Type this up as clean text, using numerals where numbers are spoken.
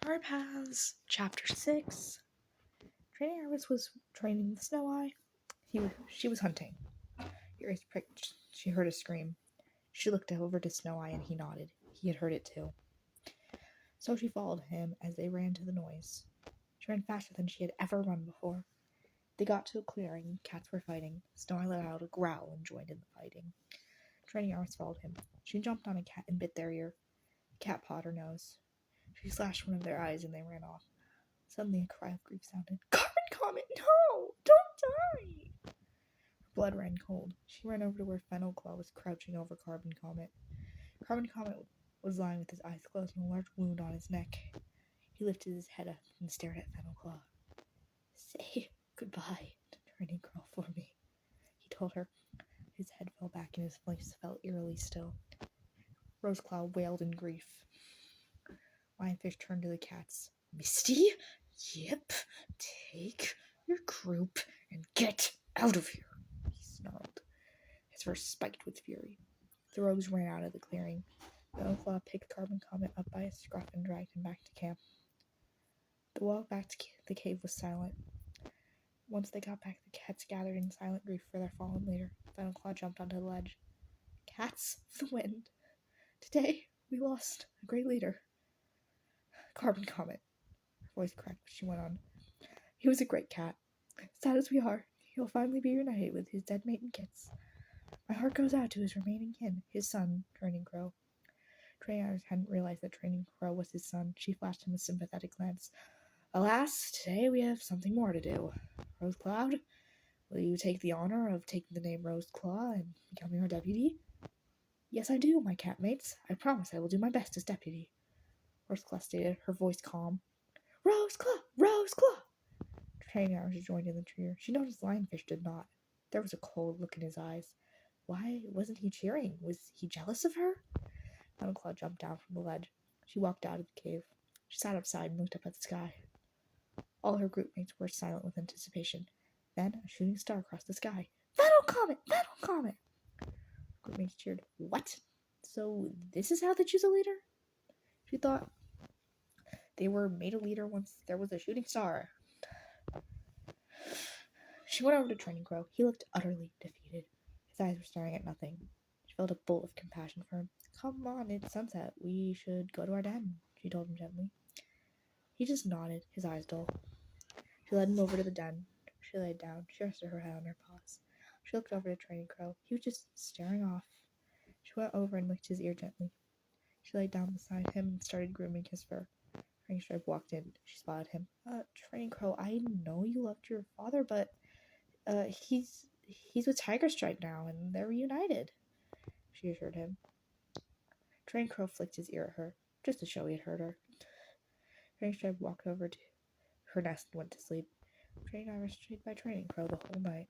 Starrypaths, Chapter 6. Training Iris was training the Snow Eye. She was hunting. Her ears pricked. She heard a scream. She looked over to Snow Eye and he nodded. He had heard it too. So she followed him as they ran to the noise. She ran faster than she had ever run before. They got to a clearing. Cats were fighting. Snow Eye let out a growl and joined in the fighting. Training Iris followed him. She jumped on a cat and bit their ear. The cat pawed her nose. She slashed one of their eyes and they ran off. Suddenly a cry of grief sounded. Carbon Comet, no! Don't die! Her blood ran cold. She ran over to where Fennel Claw was crouching over Carbon Comet. Carbon Comet was lying with his eyes closed and a large wound on his neck. He lifted his head up and stared at Fennel Claw. Say goodbye to Training Girl for me, he told her. His head fell back and his voice felt eerily still. Roseclaw wailed in grief. Lionfish turned to the cats. Misty? Yip, take your group and get out of here, he snarled. His voice spiked with fury. The rogues ran out of the clearing. Fennelclaw picked Carbon Comet up by his scruff and dragged him back to camp. The walk back to the cave was silent. Once they got back, the cats gathered in silent grief for their fallen leader. Fennelclaw jumped onto the ledge. Cats of the wind. Today, we lost a great leader. Carbon Comet. Her voice cracked, but she went on. He was a great cat. Sad as we are, he'll finally be reunited with his dead mate and kits. My heart goes out to his remaining kin, his son, Training Crow. Training Iris hadn't realized that Training Crow was his son. She flashed him a sympathetic glance. Alas, today we have something more to do. Rosecloud, will you take the honor of taking the name Roseclaw and becoming our deputy? Yes, I do, my cat mates. I promise I will do my best as deputy. Roseclaw stated, her voice calm. Roseclaw! Roseclaw! Training Iris joined in the cheer. She noticed Lionfish did not. There was a cold look in his eyes. Why wasn't he cheering? Was he jealous of her? Fennelclaw jumped down from the ledge. She walked out of the cave. She sat outside and looked up at the sky. All her group mates were silent with anticipation. Then a shooting star crossed the sky. Fennel Comet! Fennel Comet! Group mates cheered. What? So this is how they choose a leader? She thought they were made a leader once there was a shooting star. She went over to Training Crow. He looked utterly defeated. His eyes were staring at nothing. She felt a bolt of compassion for him. Come on, it's sunset. We should go to our den, she told him gently. He just nodded, his eyes dull. She led him over to the den. She laid down. She rested her head on her paws. She looked over to Training Crow. He was just staring off. She went over and licked his ear gently. She laid down beside him and started grooming his fur. Training Stripe walked in. She spotted him. Training Crow, I know you loved your father, but he's with Tiger Stripe now, and they're reunited, she assured him. Training Crow flicked his ear at her, just to show he had heard her. Training Stripe walked over to her nest and went to sleep. Training Iris stayed by Training Crow the whole night.